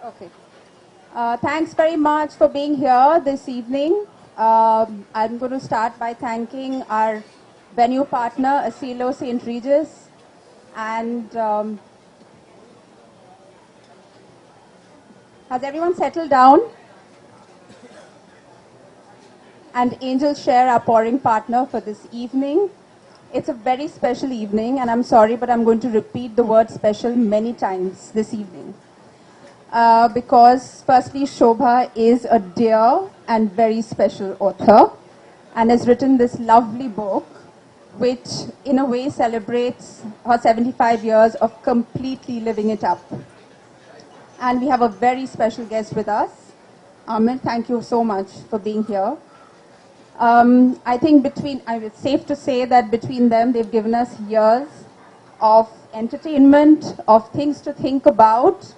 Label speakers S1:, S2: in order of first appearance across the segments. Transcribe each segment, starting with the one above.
S1: Okay. Thanks very much for being here this evening. I'm going to start by thanking our venue partner, Asilo St. Regis, and has everyone settled down? And Angel Share, our pouring partner for this evening. It's a very special evening, and I'm sorry, but I'm going to repeat the word special many times this evening. Because firstly, Shobha is a dear and very special author and has written this lovely book, which in a way celebrates her 75 years of completely living it up. And we have a very special guest with us. Aamir, thank you so much for being here. I think it's safe to say that between them, they've given us years of entertainment, of things to think about,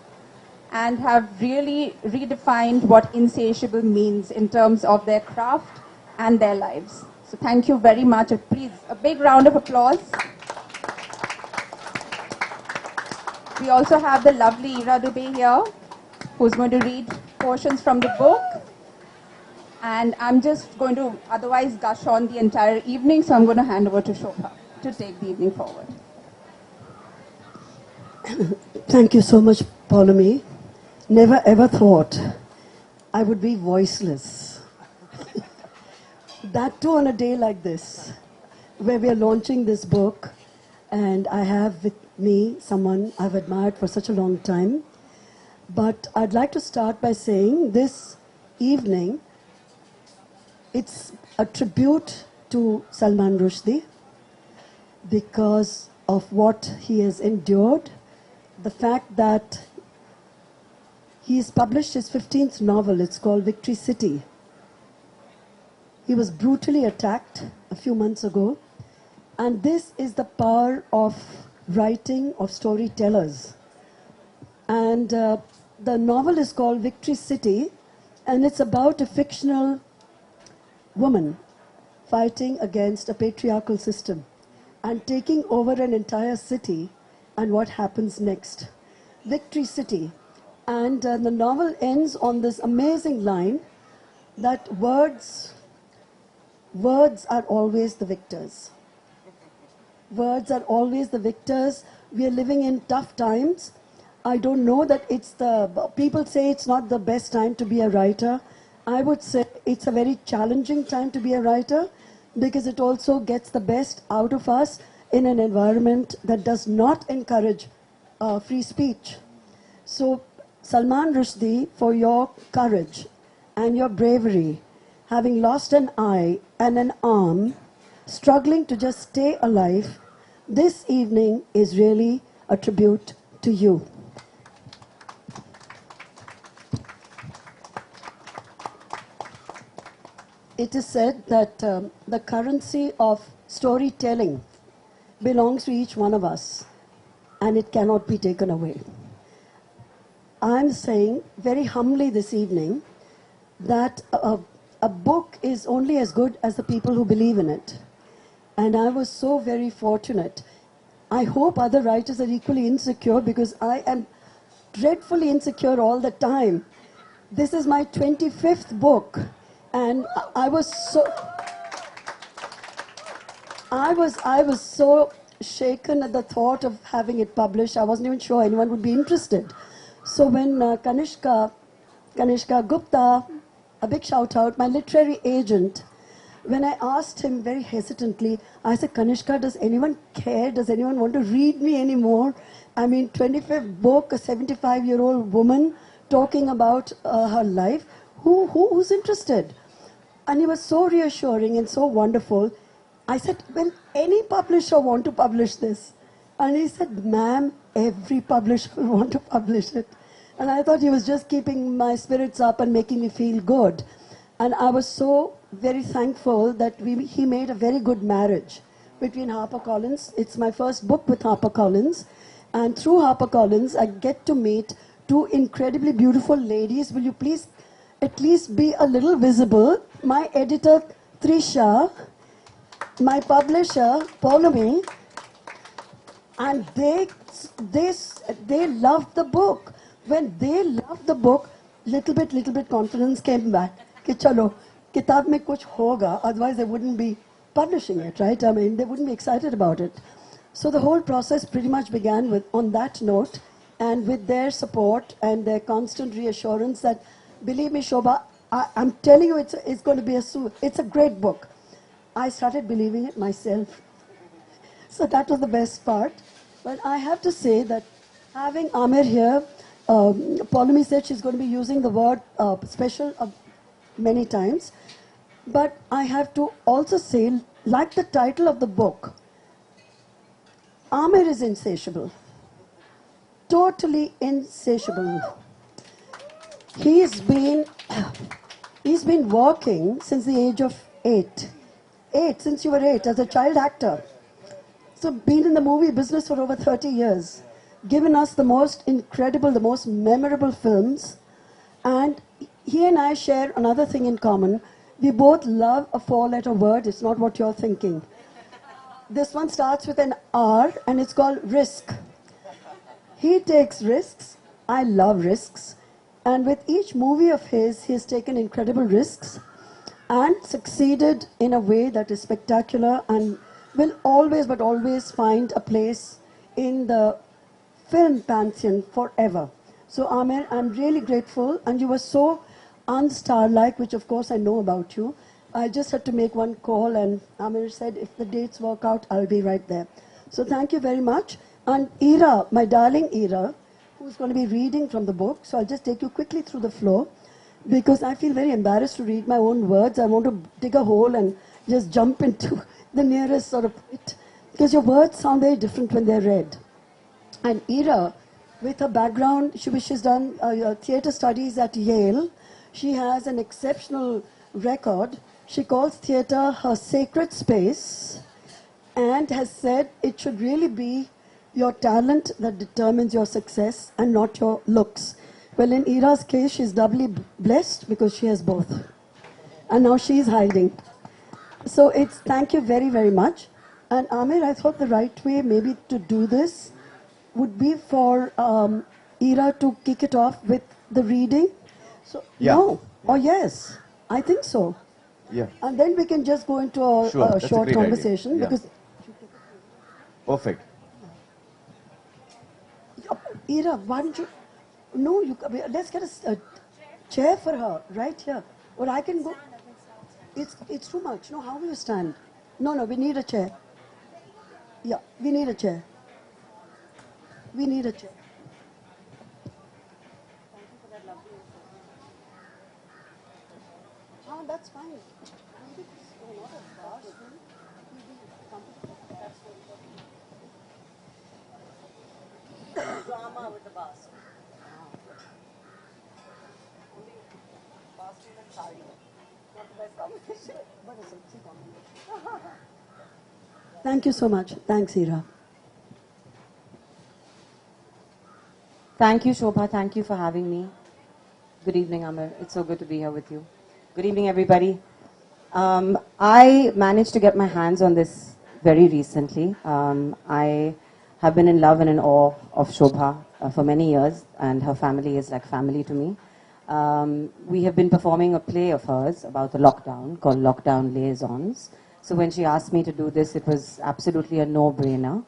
S1: and have really redefined what insatiable means in terms of their craft and their lives. So thank you very much. Please, a big round of applause. We also have the lovely Ira Dubey here, who's going to read portions from the book. And I'm just going to otherwise gush on the entire evening, so I'm going to hand over to Shobha to take the evening forward.
S2: Thank you so much, Paulami. Never ever thought I would be voiceless. That too on a day like this, where we are launching this book, and I have with me someone I've admired for such a long time. But I'd like to start by saying this evening, it's a tribute to Salman Rushdie because of what he has endured, the fact that he's published his 15th novel. It's called Victory City. He was brutally attacked a few months ago, and this is the power of writing, of storytellers. And the novel is called Victory City, and it's about a fictional woman fighting against a patriarchal system and taking over an entire city, and what happens next. Victory City. And the novel ends on this amazing line that words are always the victors. Words are always the victors. We are living in tough times. I don't know that people say it's not the best time to be a writer. I would say it's a very challenging time to be a writer because it also gets the best out of us in an environment that does not encourage free speech. So, Salman Rushdie, for your courage and your bravery, having lost an eye and an arm, struggling to just stay alive, this evening is really a tribute to you. It is said that the currency of storytelling belongs to each one of us, and it cannot be taken away. I'm saying very humbly this evening that a book is only as good as the people who believe in it. And I was so very fortunate. I hope other writers are equally insecure because I am dreadfully insecure all the time. This is my 25th book. And I was so shaken at the thought of having it published. I wasn't even sure anyone would be interested. So when Kanishka Gupta, a big shout out, my literary agent, when I asked him very hesitantly, I said, Kanishka, does anyone care? Does anyone want to read me anymore? I mean, 25th book, a 75-year-old woman talking about her life. Who's interested? And he was so reassuring and so wonderful. I said, will any publisher want to publish this? And he said, ma'am, every publisher will want to publish it. And I thought he was just keeping my spirits up and making me feel good. And I was so very thankful that he made a very good marriage between HarperCollins. It's my first book with HarperCollins. And through HarperCollins, I get to meet two incredibly beautiful ladies. Will you please at least be a little visible? My editor, Trisha, my publisher, Paulami, and they loved the book. when they loved the book, little bit confidence came back. Ki chalo, kitab mein kuch hoga, otherwise they wouldn't be publishing it, right? I mean, they wouldn't be excited about it. So the whole process pretty much began with on that note, and with their support and their constant reassurance that, believe me, Shobha, I'm telling you, it's going to be it's a great book. I started believing it myself. So that was the best part. But I have to say that having Aamir here, Pauline said she's going to be using the word special many times. But I have to also say, like the title of the book, Aamir is insatiable. Totally insatiable. He's been working since the age of 8. Since you were 8, as a child actor. So been in the movie business for over 30 years. Given us the most incredible, the most memorable films. And he and I share another thing in common. We both love a 4-letter word. It's not what you're thinking. This one starts with an R and it's called risk. He takes risks. I love risks. And with each movie of his, he has taken incredible risks and succeeded in a way that is spectacular and will always but always find a place in the film pantheon forever. So Aamir, I'm really grateful, and you were so unstar-like, which of course I know about you. I just had to make one call, and Aamir said, if the dates work out, I'll be right there. So thank you very much. And Ira, my darling Ira, who's going to be reading from the book, so I'll just take you quickly through the floor, because I feel very embarrassed to read my own words. I want to dig a hole and just jump into the nearest sort of pit, because your words sound very different when they're read. And Ira, with her background, she's done theatre studies at Yale. She has an exceptional record. She calls theatre her sacred space and has said it should really be your talent that determines your success and not your looks. Well, in Ira's case, she's doubly blessed because she has both. And now she's hiding. So it's thank you very, very much. And Aamir, I thought the right way maybe to do this would be for Ira to kick it off with the reading. So
S3: Yeah.
S2: no, or yes, I think so.
S3: Yeah.
S2: And then we can just go into a,
S3: Sure,
S2: a
S3: that's a
S2: short
S3: great idea.
S2: conversation
S3: Yeah.
S2: because
S3: Perfect.
S2: Ira, why don't you? No, let's get a chair for her right here. Or I can go. It's too much. No, how will you stand? No, we need a chair. Yeah, we need a chair. We need a chair. Thank you for that lovely info. That's fine. Maybe it's not a harsh thing. Maybe comfortable. That's what
S4: Drama with the bus.
S2: only costume and sari. Not the best combination, but a sexy combination. Thank you so much. Thanks, Ira.
S4: Thank you, Shobha. Thank you for having me. Good evening, Aamir. It's so good to be here with you. Good evening, everybody. I managed to get my hands on this very recently. I have been in love and in awe of Shobha for many years, and her family is like family to me. We have been performing a play of hers about the lockdown called Lockdown Liaisons. So when she asked me to do this, it was absolutely a no-brainer.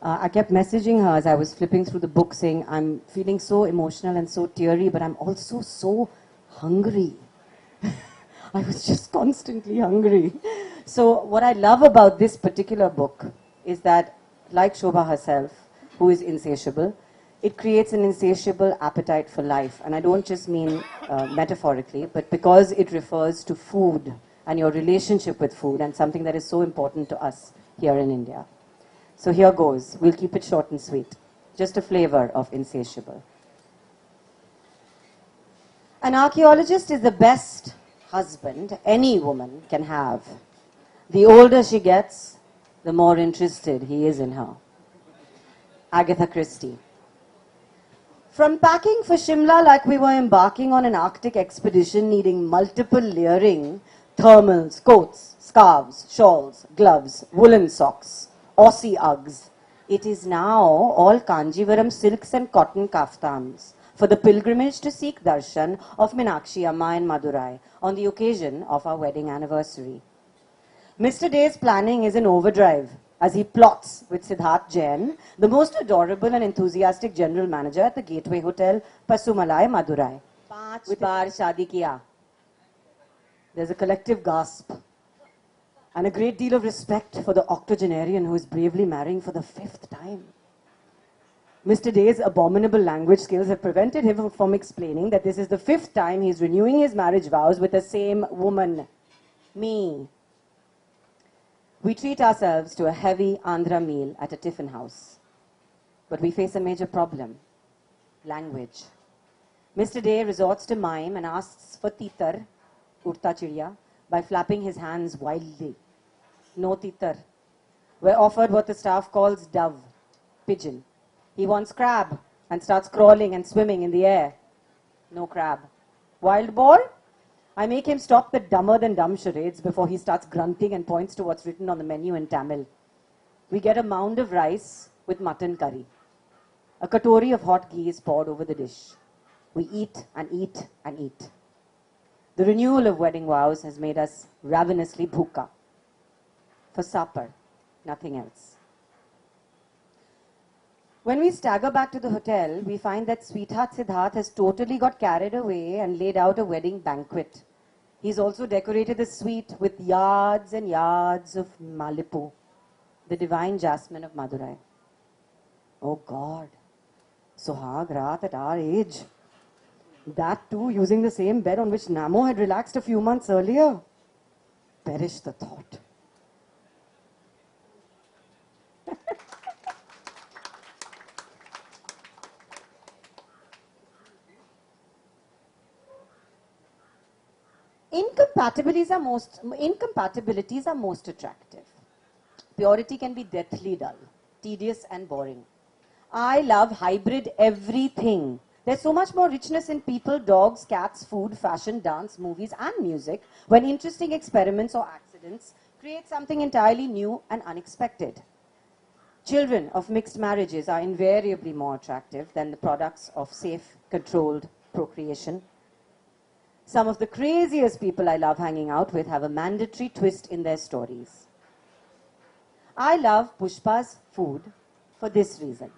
S4: I kept messaging her as I was flipping through the book saying, I'm feeling so emotional and so teary, but I'm also so hungry. I was just constantly hungry. So what I love about this particular book is that, like Shobha herself, who is insatiable, it creates an insatiable appetite for life. And I don't just mean metaphorically, but because it refers to food and your relationship with food, and something that is so important to us here in India. So here goes. We'll keep it short and sweet. Just a flavor of insatiable. An archaeologist is the best husband any woman can have. The older she gets, the more interested he is in her. Agatha Christie. From packing for Shimla like we were embarking on an Arctic expedition needing multiple layering, thermals, coats, scarves, shawls, gloves, woolen socks, Aussie Uggs. It is now all Kanjivaram silks and cotton kaftans, for the pilgrimage to seek darshan of Meenakshi Amma in Madurai on the occasion of our wedding anniversary. Mr. Day's planning is in overdrive as he plots with Siddharth Jain, the most adorable and enthusiastic general manager at the Gateway Hotel, Pasumalai, Madurai. 5 baar shaadi kiya. There's a collective gasp and a great deal of respect for the octogenarian who is bravely marrying for the 5th time. Mr. Day's abominable language skills have prevented him from explaining that this is the 5th time he's renewing his marriage vows with the same woman, me. We treat ourselves to a heavy Andhra meal at a tiffin house. But we face a major problem: language. Mr. Day resorts to mime and asks for titar, urta chiriya, by flapping his hands wildly. No titar. We're offered what the staff calls dove, pigeon. He wants crab and starts crawling and swimming in the air. No crab. Wild boar? I make him stop the dumber than dumb charades before he starts grunting and points to what's written on the menu in Tamil. We get a mound of rice with mutton curry. A katori of hot ghee is poured over the dish. We eat and eat and eat. The renewal of wedding vows has made us ravenously bhuka. For supper, nothing else. When we stagger back to the hotel, we find that sweetheart Siddharth has totally got carried away and laid out a wedding banquet. He's also decorated the suite with yards and yards of Malipu, the divine jasmine of Madurai. Oh God, Sohag Raat at our age. That too using the same bed on which Namo had relaxed a few months earlier. Perish the thought. Incompatibilities are most attractive. Purity can be deathly dull, tedious and boring. I love hybrid everything. There's so much more richness in people, dogs, cats, food, fashion, dance, movies and music when interesting experiments or accidents create something entirely new and unexpected. Children of mixed marriages are invariably more attractive than the products of safe, controlled procreation. Some of the craziest people I love hanging out with have a mandatory twist in their stories. I love Pushpa's food for this reason.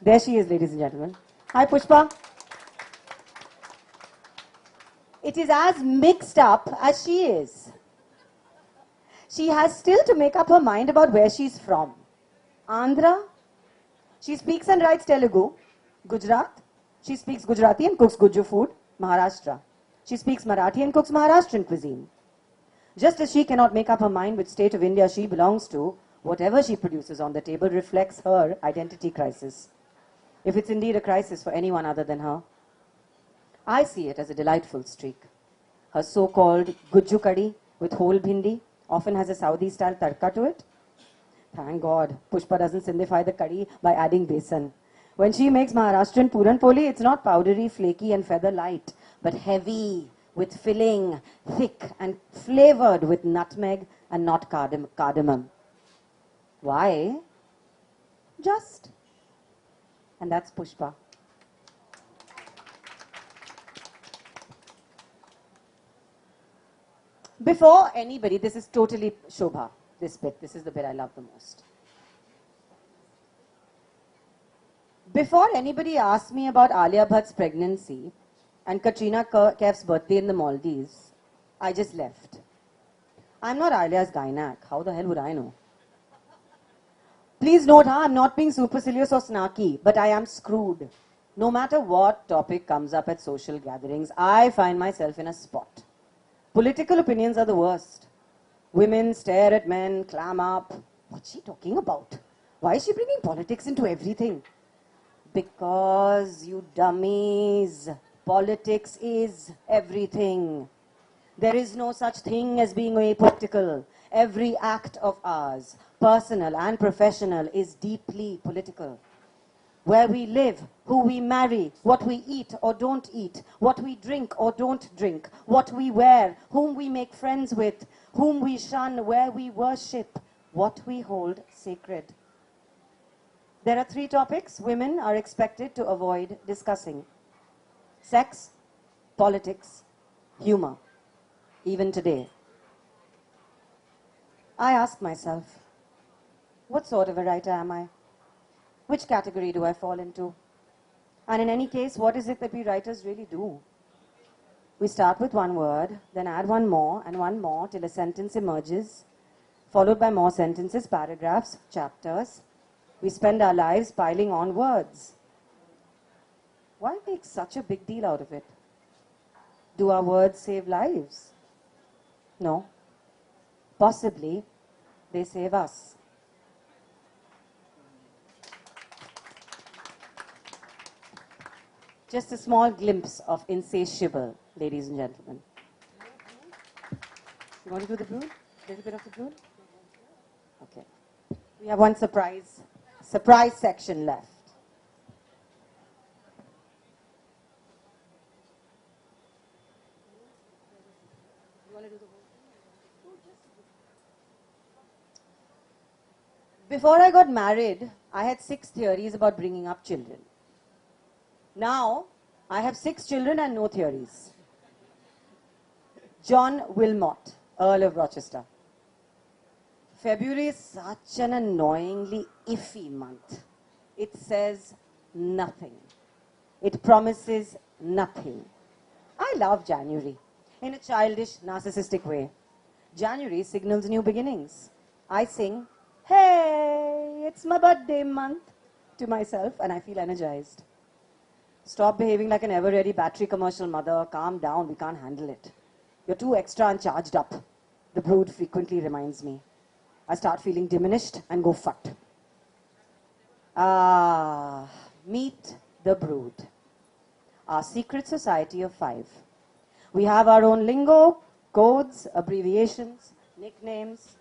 S4: There she is, ladies and gentlemen. Hi, Pushpa. It is as mixed up as she is. She has still to make up her mind about where she's from. Andhra. She speaks and writes Telugu. Gujarat. She speaks Gujarati and cooks Guju food. Maharashtra. She speaks Marathi and cooks Maharashtrian cuisine. Just as she cannot make up her mind which state of India she belongs to, whatever she produces on the table reflects her identity crisis. If it's indeed a crisis for anyone other than her. I see it as a delightful streak. Her so-called Guju Kadi with whole bhindi often has a Saudi-style tadka to it. Thank God, Pushpa doesn't simplify the curry by adding besan. When she makes Maharashtrian Puran Poli, it's not powdery, flaky and feather light, but heavy, with filling, thick and flavored with nutmeg and not cardamom. Why? Just. And that's Pushpa. Before anybody, this is totally Shobha, this bit. This is the bit I love the most. Before anybody asks me about Alia Bhatt's pregnancy and Katrina Kaif's birthday in the Maldives, I just left. I'm not Alia's gynac. How the hell would I know? Please note, I'm not being supercilious or snarky, but I am screwed. No matter what topic comes up at social gatherings, I find myself in a spot. Political opinions are the worst. Women stare at men, clam up. What's she talking about? Why is she bringing politics into everything? Because, you dummies, politics is everything. There is no such thing as being apolitical. Every act of ours, personal and professional, is deeply political. Where we live, who we marry, what we eat or don't eat, what we drink or don't drink, what we wear, whom we make friends with, whom we shun, where we worship, what we hold sacred. There are 3 topics women are expected to avoid discussing: sex, politics, humor. Even today, I ask myself, what sort of a writer am I? Which category do I fall into? And in any case, what is it that we writers really do? We start with one word, then add one more and one more till a sentence emerges, followed by more sentences, paragraphs, chapters. We spend our lives piling on words. Why make such a big deal out of it? Do our words save lives? No. Possibly, they save us. Just a small glimpse of insatiable, ladies and gentlemen. You want to do the brood? A little bit of the brood? Okay. We have one surprise section left. Before I got married, I had 6 theories about bringing up children. Now, I have 6 children and no theories. John Wilmot, Earl of Rochester. February is such an annoyingly iffy month. It says nothing. It promises nothing. I love January in a childish, narcissistic way. January signals new beginnings. I sing, "Hey, it's my birthday month," to myself, and I feel energized. Stop behaving like an ever-ready battery commercial mother. Calm down, we can't handle it. You're too extra and charged up, the brood frequently reminds me. I start feeling diminished and go fucked. Meet the brood. Our secret society of 5. We have our own lingo, codes, abbreviations, nicknames,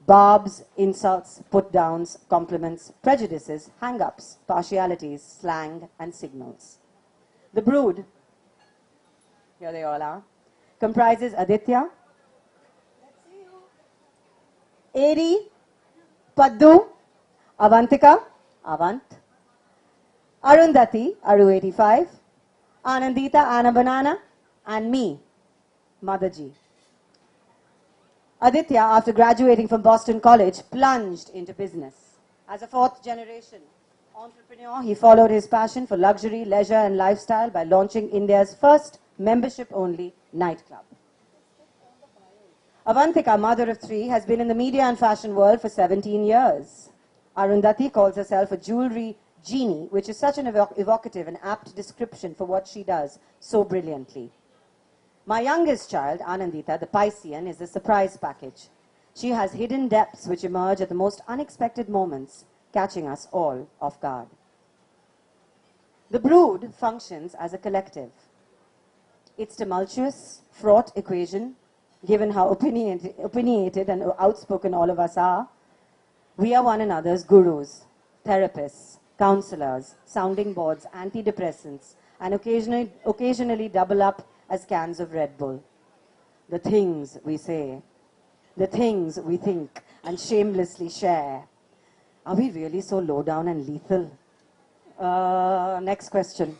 S4: barbs, insults, put-downs, compliments, prejudices, hang-ups, partialities, slang, and signals. The brood, here they all are, comprises Aditya, Eri, Paddu, Avantika, Avant, Arundhati, Aru85, Anandita, Anna Banana, and me, Motherji. Aditya, after graduating from Boston College, plunged into business. As a 4th generation entrepreneur, he followed his passion for luxury, leisure, and lifestyle by launching India's first membership-only nightclub. Avantika, mother of 3, has been in the media and fashion world for 17 years. Arundhati calls herself a jewelry genie, which is such an evocative and apt description for what she does so brilliantly. My youngest child, Anandita, the Piscean, is a surprise package. She has hidden depths which emerge at the most unexpected moments, catching us all off guard. The brood functions as a collective. Its tumultuous, fraught equation, given how opinionated and outspoken all of us are, we are one another's gurus, therapists, counselors, sounding boards, antidepressants, and occasionally double up as cans of Red Bull. The things we say, the things we think and shamelessly share. Are we really so low down and lethal? Next question.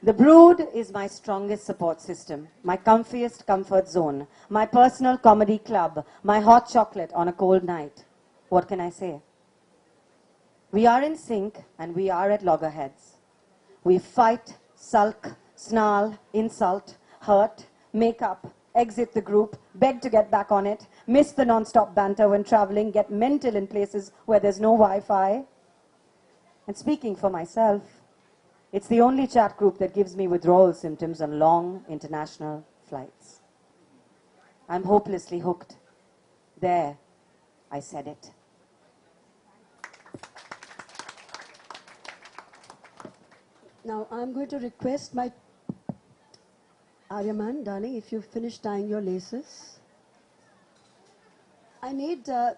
S4: The brood is my strongest support system, my comfiest comfort zone, my personal comedy club, my hot chocolate on a cold night. What can I say? We are in sync and we are at loggerheads. We fight, sulk, snarl, insult, hurt, make up, exit the group, beg to get back on it, miss the non-stop banter when traveling, get mental in places where there's no Wi-Fi. And speaking for myself, it's the only chat group that gives me withdrawal symptoms on long international flights. I'm hopelessly hooked. There, I said it.
S2: Now, I'm going to request my Aryaman, darling, if you've finished tying your laces. I need the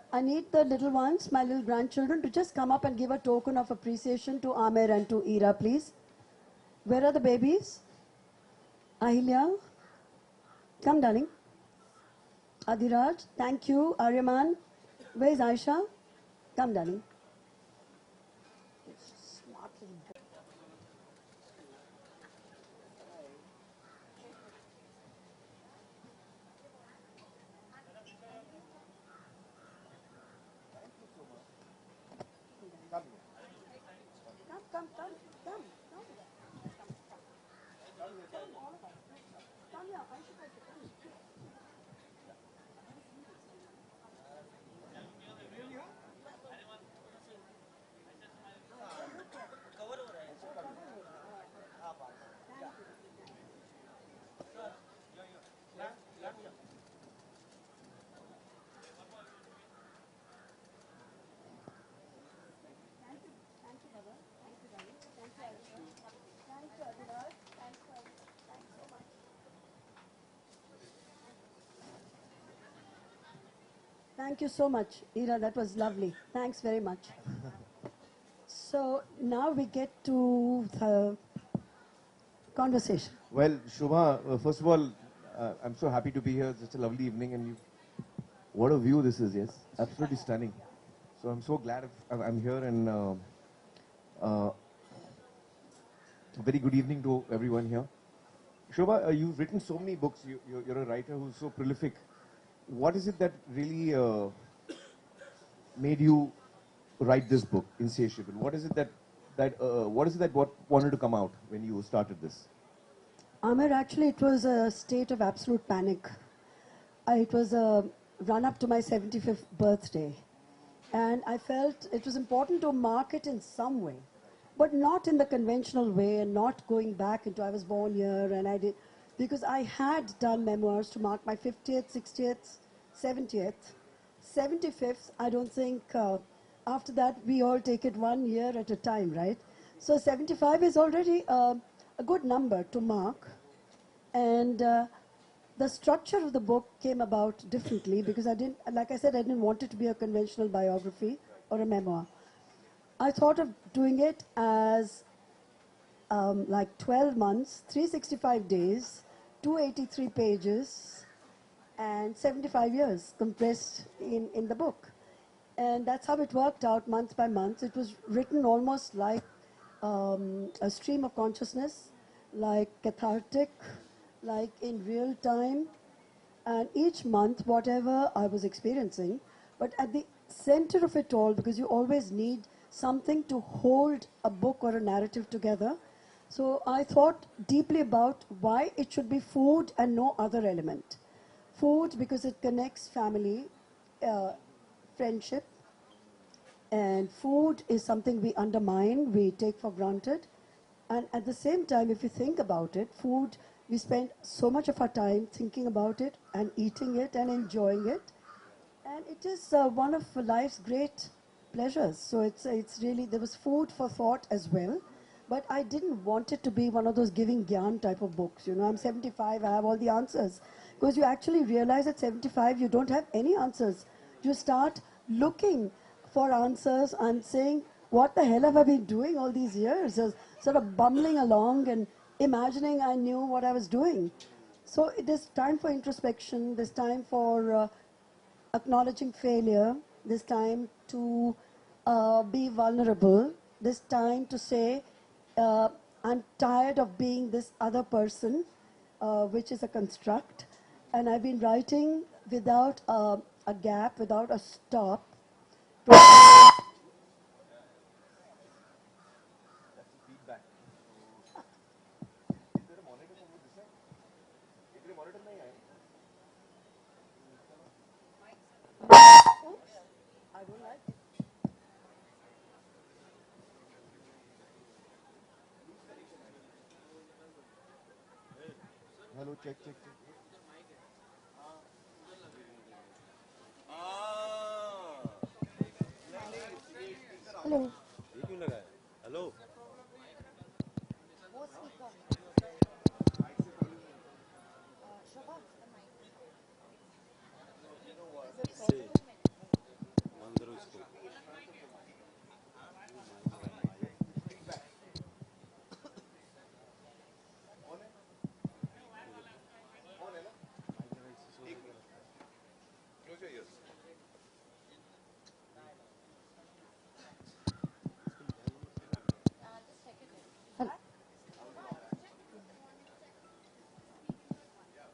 S2: little ones, my little grandchildren, to just come up and give a token of appreciation to Aamir and to Ira, please. Where are the babies? Ahilya? Come, darling. Adiraj, thank you. Aryaman. Where is Aisha? Come, darling. Thank you so much, Ira. That was lovely. Thanks very much. So now we get to the conversation.
S3: Well, Shobha, first of all, I'm so happy to be here. It's such a lovely evening, and what a view this is, yes. Absolutely stunning. So I'm so glad I'm here, and uh, very good evening to everyone here. Shobha, you've written so many books. You're a writer who's so prolific. What is it that really made you write this book, Insatiable? What is it what wanted to come out when you started this?
S2: Aamir, actually, it was a state of absolute panic. It was a run up to my 75th birthday. And I felt it was important to mark it in some way, but not in the conventional way and not going back into I was born here and I did, because I had done memoirs to mark my 50th, 60th, 70th. 75th, I don't think, after that we all take it 1 year at a time, right? So 75 is already a good number to mark. And the structure of the book came about differently because I didn't, like I said, I didn't want it to be a conventional biography or a memoir. I thought of doing it as like 12 months, 365 days, 283 pages, and 75 years compressed in the book. And that's how it worked out month by month. It was written almost like a stream of consciousness, like cathartic, like in real time. And each month, whatever I was experiencing, but at the center of it all, because you always need something to hold a book or a narrative together. So I thought deeply about why it should be food and no other element. Food because it connects family, uh, friendship, and food is something we undermine, we take for granted. And at the same time, if you think about it, food, we spend so much of our time thinking about it and eating it and enjoying it. And it is one of life's great pleasures. So it's really, there was food for thought as well. But I didn't want it to be one of those giving gyan type of books. You know, I'm 75, I have all the answers. Because you actually realize at 75, you don't have any answers. You start looking for answers and saying, what the hell have I been doing all these years? Sort of bumbling along and imagining I knew what I was doing. So it is time for introspection. There's time for acknowledging failure. There's time to be vulnerable. There's time to say, I'm tired of being this other person, which is a construct. And I've been writing without a gap, without a stop. I don't like it.
S3: Hello, check.
S2: Hello.
S5: ये क्यों लगा है hello से बंद करो इसको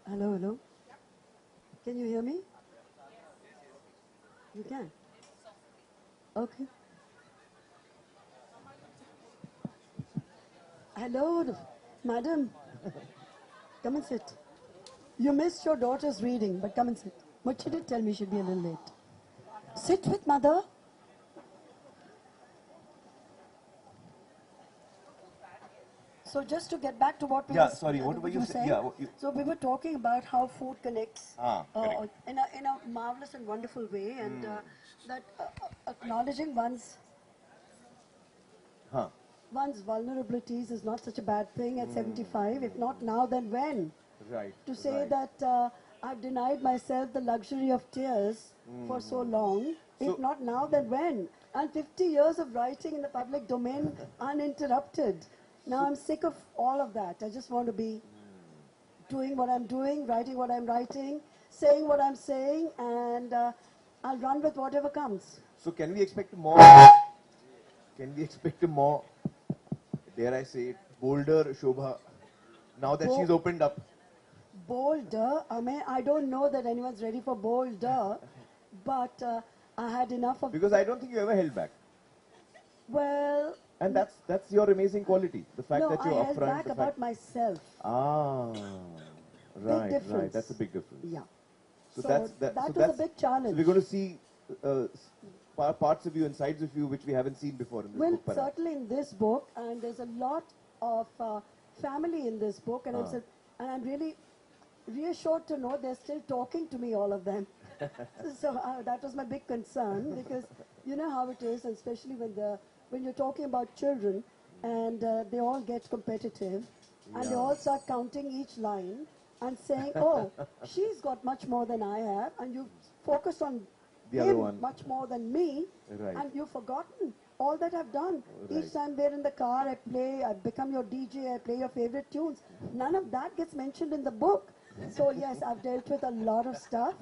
S2: Hello, hello. Can you hear me? You can. Okay. Hello, madam. Come and sit. You missed your daughter's reading, but come and sit. But she did tell me she'd be a little late. Sit with mother. So just to get back to what we
S3: Yeah,
S2: were,
S3: sorry, what were you
S2: saying?
S3: yeah,
S2: So we were talking about how food connects
S3: correct.
S2: in a marvelous and wonderful way, and that acknowledging
S3: Huh.
S2: one's vulnerabilities is not such a bad thing at 75. If not now, then when?
S3: Right.
S2: To say
S3: right.
S2: that I've denied myself the luxury of tears for so long. If
S3: So-
S2: not now, then when? And 50 years of writing in the public domain uninterrupted. Now I'm sick of all of that. I just want to be doing what I'm doing, writing what I'm writing, saying what I'm saying, and I'll run with whatever comes.
S3: So can we expect more? Can we expect a more, dare I say it, bolder Shobha now that she's opened up?
S2: Bolder. I mean, I don't know that anyone's ready for bolder, but I had enough of.
S3: Because I don't think you ever held back.
S2: Well,
S3: And that's your amazing quality. The fact
S2: no,
S3: that you're
S2: I held
S3: upfront.
S2: back
S3: the
S2: about
S3: fact,
S2: myself.
S3: right,
S2: difference.
S3: right. That's a big difference.
S2: Yeah.
S3: So,
S2: So
S3: that
S2: that was
S3: that's,
S2: a big challenge.
S3: So we're going to see parts of you and sides of you which we haven't seen before in this
S2: Well,
S3: book. Perhaps.
S2: certainly in this book, and there's a lot of family in this book, and I'm really reassured to know they're still talking to me, all of them. So that was my big concern, because you know how it is, and especially when you're talking about children, and they all get competitive, and they all start counting each line and saying, "Oh, she's got much more than I have," and you focus on
S3: The other
S2: him
S3: one.
S2: much more than me,
S3: Right.
S2: and you've forgotten all that I've done.
S3: Right.
S2: Each time we're in the car, I become your DJ, I play your favorite tunes. None of that gets mentioned in the book. So yes, I've dealt with a lot of stuff,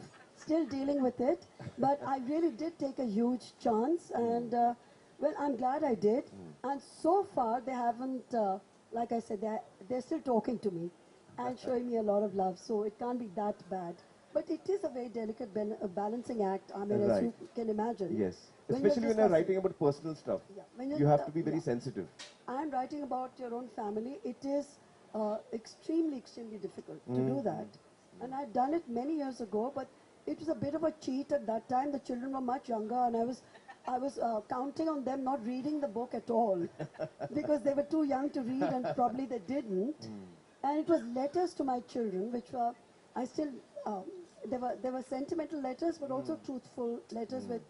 S2: still dealing with it, but I really did take a huge chance, and well, I'm glad I did. And so far, they haven't, like I said, they're still talking to me and showing me a lot of love, so it can't be that bad. But it is a very delicate balancing act, I mean, as you can imagine.
S3: Yes.
S2: When you're
S3: Especially when you're
S2: discussing-
S3: writing about personal stuff.
S2: Yeah, when
S3: You have to be very
S2: yeah.
S3: sensitive.
S2: I'm writing about your own family. It is extremely, extremely difficult to do that. And I'd done it many years ago, but it was a bit of a cheat at that time. The children were much younger, and I was counting on them not reading the book at all because they were too young to read, and probably they didn't. And it was letters to my children, which were, I still, they were sentimental letters, but also truthful letters with,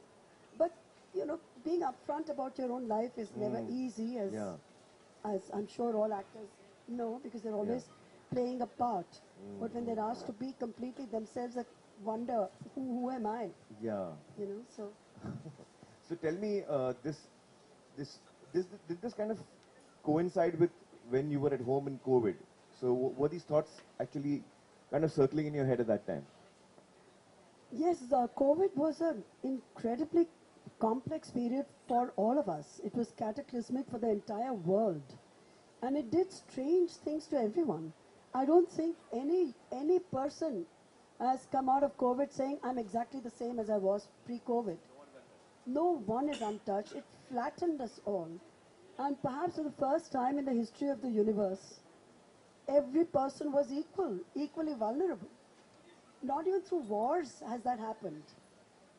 S2: but you know, being upfront about your own life is never easy, as I'm sure all actors know, because they're always playing a part. But when they're asked to be completely themselves, they wonder, who am I?
S3: Yeah.
S2: You know, so.
S3: So tell me, did this kind of coincide with when you were at home in COVID? So were these thoughts actually kind of circling in your head at that time?
S2: Yes, COVID was an incredibly complex period for all of us. It was cataclysmic for the entire world. And it did strange things to everyone. I don't think any person has come out of COVID saying, I'm exactly the same as I was pre-COVID. No one is untouched. It flattened us all. And perhaps for the first time in the history of the universe, every person was equally vulnerable. Not even through wars has that happened.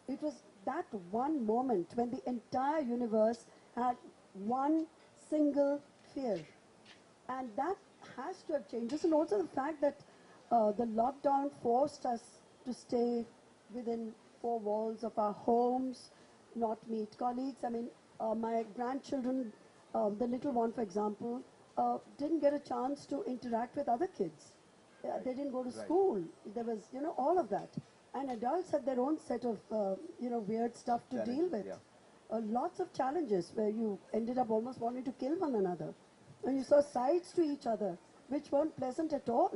S2: It was that one moment when the entire universe had one single fear. And that has to have changed us. And also the fact that the lockdown forced us to stay within four walls of our homes, not meet colleagues. I mean, my grandchildren, the little one, for example, didn't get a chance to interact with other kids. They didn't go to school. There was, you know, all of that. And adults had their own set of, you know, weird stuff to deal with. Lots of challenges where you ended up almost wanting to kill one another. And you saw sides to each other which weren't pleasant at all.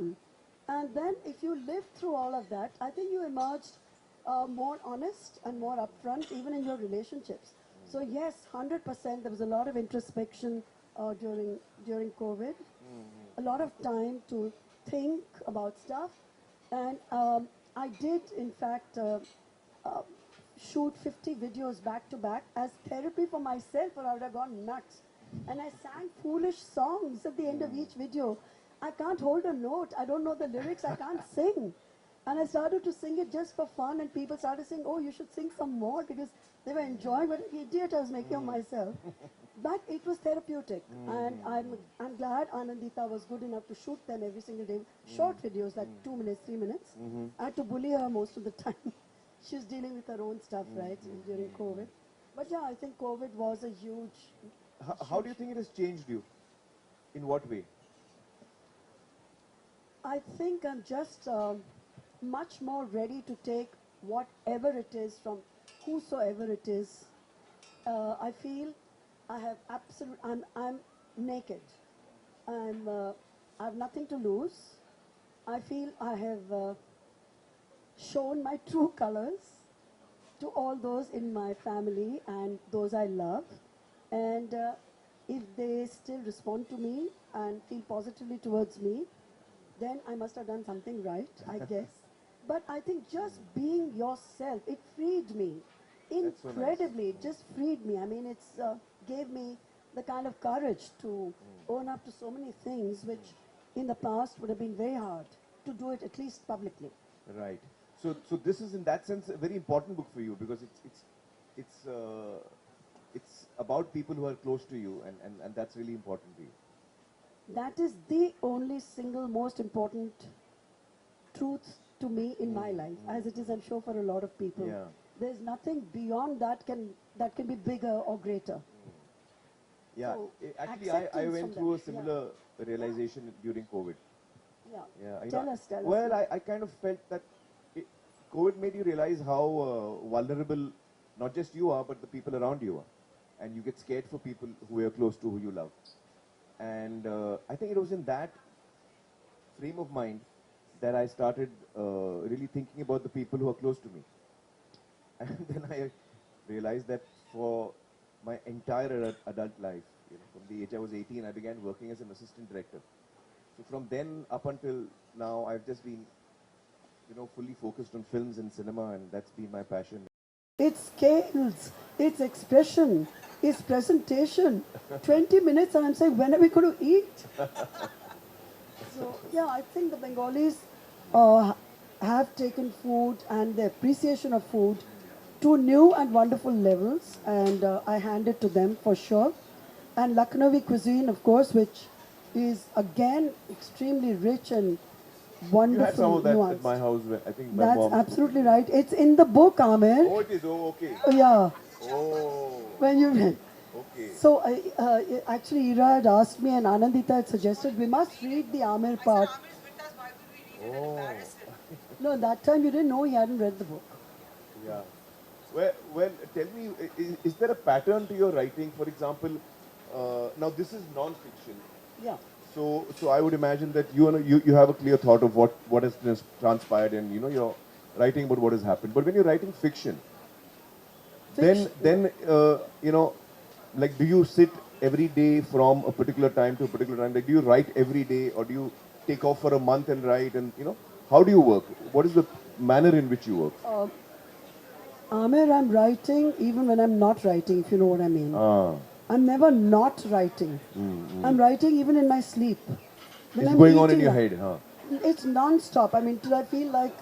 S2: And then if you lived through all of that, I think you emerged more honest and more upfront even in your relationships. So yes, 100%, there was a lot of introspection during COVID. A lot of time to think about stuff. And I did, in fact, shoot 50 videos back to back as therapy for myself, or I would have gone nuts. And I sang foolish songs at the end of each video. I can't hold a note. I don't know the lyrics. I can't sing. And I started to sing it just for fun, and people started saying, "Oh, you should sing some more," because they were enjoying what an idiot I was making of myself. But it was therapeutic, and I'm glad Anandita was good enough to shoot them every single day. Short videos, like 2 minutes, 3 minutes. I had to bully her most of the time. She's dealing with her own stuff, right, during COVID. But yeah, I think COVID was a huge.
S3: How do you think it has changed you? In what way?
S2: I think I'm just much more ready to take whatever it is from whosoever it is. I feel I have I'm naked. I have nothing to lose. I feel I have shown my true colors to all those in my family and those I love. And if they still respond to me and feel positively towards me, then I must have done something right, I guess. But I think just being yourself, it freed me
S3: That's so nice.
S2: incredibly. It just freed me. I mean, it's gave me the kind of courage to own up to so many things which in the past would have been very hard to do it, at least publicly.
S3: Right. So this is in that sense a very important book for you because it's about people who are close to you and that's really important to you.
S2: That is the only single most important truth to me in my life, as it is, I'm sure, for a lot of people.
S3: Yeah.
S2: There's nothing beyond that can be bigger or greater.
S3: Yeah.
S2: So,
S3: Actually, I
S2: acceptance
S3: went
S2: from
S3: through a
S2: that, yeah.
S3: similar realization during COVID.
S2: Yeah.
S3: Yeah.
S2: Tell us.
S3: Well, I kind of felt that COVID made you realize how vulnerable not just you are, but the people around you are. And you get scared for people who you're close to, who you love. And I think it was in that frame of mind that I started really thinking about the people who are close to me. And then I realized that for my entire adult life, from the age I was 18, I began working as an assistant director. So from then up until now, I've just been, fully focused on films and cinema, and that's been my passion.
S2: It's scales, it's expression, it's presentation. 20 minutes and I'm saying, when are we going to eat? So, yeah, I think the Bengalis have taken food and the appreciation of food to new and wonderful levels, and I hand it to them for sure. And Lucknowi cuisine, of course, which is again extremely rich and wonderful.
S3: You had some of that
S2: nuanced.
S3: at my house, I think my
S2: That's
S3: mom.
S2: absolutely right. It's in the book, Aamir.
S3: Oh, it is. Oh, okay.
S2: Yeah,
S3: Oh,
S2: when you read.
S3: okay.
S2: So actually, Ira had asked me and Anandita had suggested we must read the Aamir part.
S3: Oh,
S2: No, that time you didn't know he hadn't read the book.
S3: yeah. Well, tell me, is there a pattern to your writing? For example, now this is non-fiction.
S2: Yeah.
S3: So I would imagine that you have a clear thought of what has transpired, and you're writing about what has happened. But when you're writing fiction, then like, do you sit every day from a particular time to a particular time? Like, do you write every day, or do you take off for a month and write? And how do you work? What is the manner in which you work?
S2: Aamir, I'm writing even when I'm not writing, if you know what I mean.
S3: Ah,
S2: I'm never not writing. I'm writing even in my sleep. When
S3: it's
S2: I'm
S3: going on in
S2: eating,
S3: your head, huh?
S2: It's non-stop. I mean, till I feel like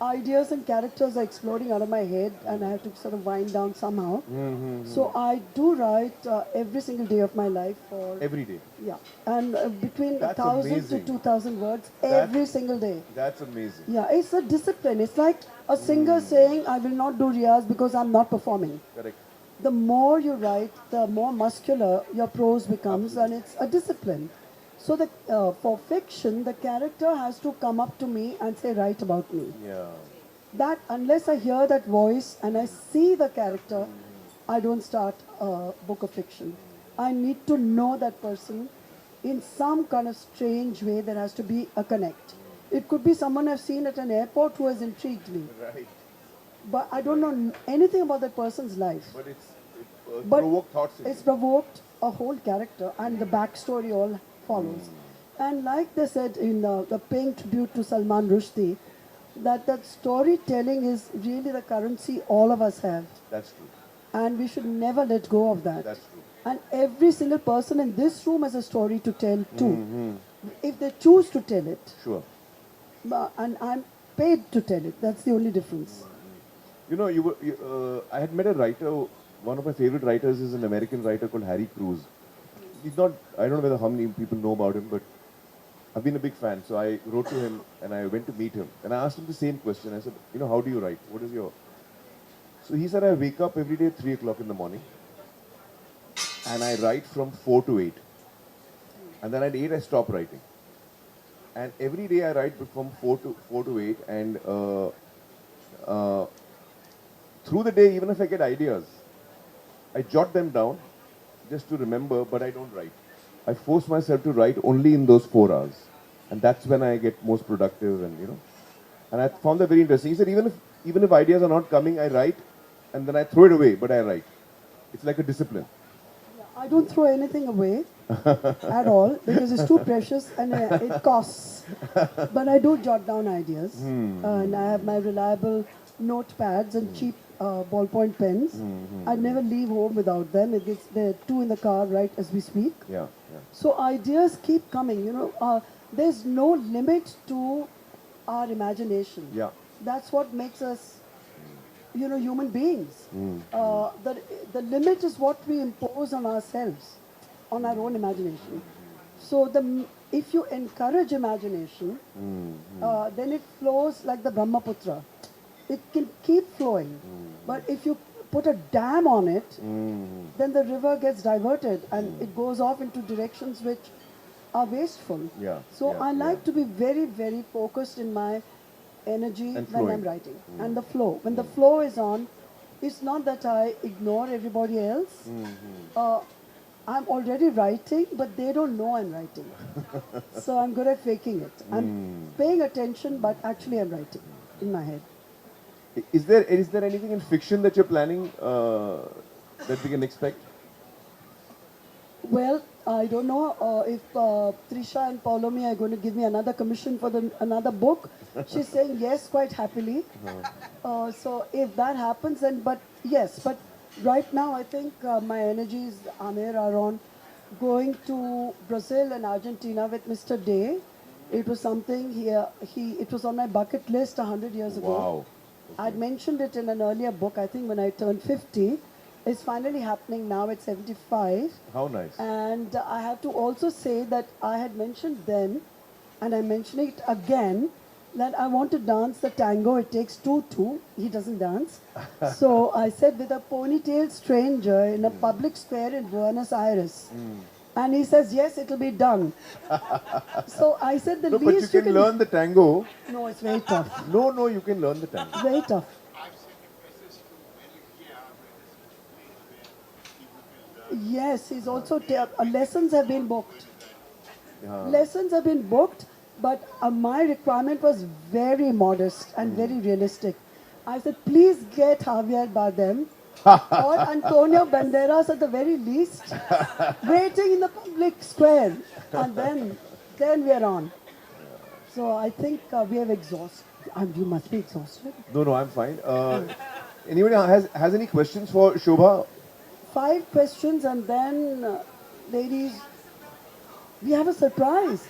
S2: ideas and characters are exploding out of my head and I have to sort of wind down somehow. So I do write every single day of my life for...
S3: Every day.
S2: Yeah. And between
S3: That's
S2: 1,000 to
S3: amazing.
S2: 2,000 words
S3: That-
S2: every single day.
S3: That's amazing.
S2: Yeah, it's a discipline. It's like a singer saying, I will not do riyaz because I'm not performing.
S3: Correct.
S2: The more you write, the more muscular your prose becomes, and it's a discipline. So for fiction, the character has to come up to me and say, write about me.
S3: Yeah.
S2: That unless I hear that voice and I see the character, I don't start a book of fiction. I need to know that person in some kind of strange way. There has to be a connect. It could be someone I've seen at an airport who has intrigued me,
S3: Right.
S2: but I don't know anything about that person's life.
S3: But it
S2: But
S3: provoked thoughts in
S2: it's
S3: you.
S2: provoked a whole character, and the backstory all follows. And like they said in the paying tribute to Salman Rushdie, that storytelling is really the currency all of us have,
S3: That's true.
S2: and we should never let go of that.
S3: That's true.
S2: And every single person in this room has a story to tell too, if they choose to tell it.
S3: Sure.
S2: And I'm paid to tell it. That's the only difference.
S3: You know, I had met a writer. One of my favorite writers is an American writer called Harry Cruz. He's not. I don't know whether how many people know about him, but I've been a big fan. So I wrote to him and I went to meet him and I asked him the same question. I said, you know, how do you write? What is your? So he said, I wake up every day at 3 o'clock in the morning and I write from 4 to 8. And then at 8 I stop writing. And every day I write from 4 to 8, and through the day, even if I get ideas, I jot them down just to remember, but I don't write. I force myself to write only in those 4 hours, and that's when I get most productive, and you know. And I found that very interesting. He said even if ideas are not coming, I write, and then I throw it away, but I write. It's like a discipline.
S2: I don't throw anything away at all because it's too precious and it costs. But I do jot down ideas. And I have my reliable notepads and cheap ballpoint pens. I never leave home without them. There are 2 in the car right as we speak.
S3: Yeah.
S2: So ideas keep coming. You know, there's no limit to our imagination.
S3: Yeah.
S2: That's what makes us, you know, human beings. The limit is what we impose on ourselves, on our own imagination. So if you encourage imagination, then it flows like the Brahmaputra. It can keep flowing. But if you put a dam on it, then the river gets diverted and it goes off into directions which are wasteful.
S3: Yeah,
S2: So
S3: yeah,
S2: I like
S3: yeah.
S2: to be very, very focused in my energy
S3: And
S2: when
S3: flowing.
S2: I'm writing. And the flow. When the flow is on, it's not that I ignore everybody else. I'm already writing, but they don't know I'm writing. So I'm good at faking it. I'm paying attention, but actually I'm writing in my head.
S3: Is there anything in fiction that you're planning that we can expect?
S2: Well, I don't know if Trisha and Paulomi are going to give me another commission for another book. She's saying yes, quite happily. So if that happens, then but right now I think my energies, Aamir, are on going to Brazil and Argentina with Mr. Day. It was something it was on my bucket list 100 years ago.
S3: Wow.
S2: I'd mentioned it in an earlier book, I think when I turned 50. It's finally happening now at 75.
S3: How nice.
S2: And I have to also say that I had mentioned then, and I'm mentioning it again, that I want to dance the tango. It takes two. He doesn't dance. So I said with a ponytailed stranger in a public square in Buenos Aires. And he says, yes, it'll be done. So I said the
S3: No, but you
S2: least
S3: can learn the tango.
S2: No, it's very tough.
S3: No, you can learn the tango.
S2: Very tough. Yes, he's also lessons have been booked. Lessons have been booked, but my requirement was very modest and very realistic. I said, please get Javier Bardem or Antonio Banderas at the very least, waiting in the public square, and then we are on. So I think we have exhausted. You must be exhausted.
S3: No, I'm fine. Anybody has any questions for Shobha?
S2: 5 questions, and then, ladies, we have a surprise.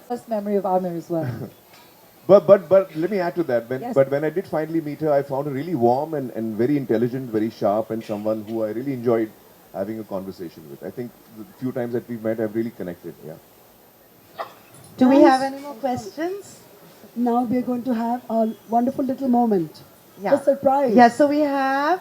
S6: First memory of Aamir as well.
S3: But let me add to that.
S6: Yes.
S3: But when I did finally meet her, I found her really warm and very intelligent, very sharp, and someone who I really enjoyed having a conversation with. I think the few times that we've met, I've really connected. Yeah.
S6: Do we have any more questions?
S2: Now we are going to have a wonderful little moment.
S6: Yeah.
S2: A surprise.
S6: Yeah, so we have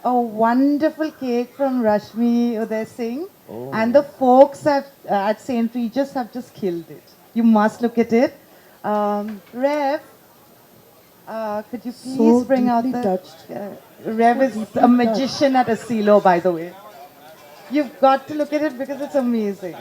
S6: a wonderful cake from Rashmi Uday Singh.
S3: Oh.
S6: And the folks at St. Regis have just killed it. You must look at it. Rev, could you please
S2: So
S6: bring out
S2: deeply
S6: the...
S2: touched.
S6: Rev is a magician at Asilo, by the way. You've got to look at it because it's amazing.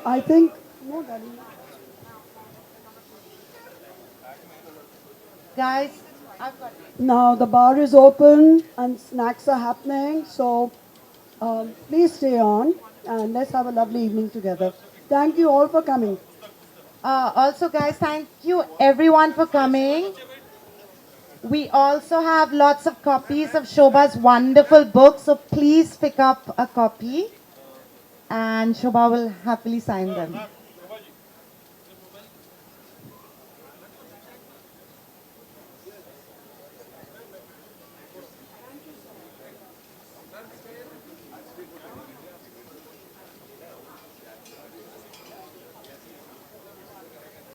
S2: I think, no, darling.
S6: Guys, I've got
S2: Now the bar is open and snacks are happening. So please stay on and let's have a lovely evening together. Thank you all for coming.
S6: Also, guys, thank you everyone for coming. We also have lots of copies of Shobha's wonderful book, so please pick up a copy and Shobha will happily sign them.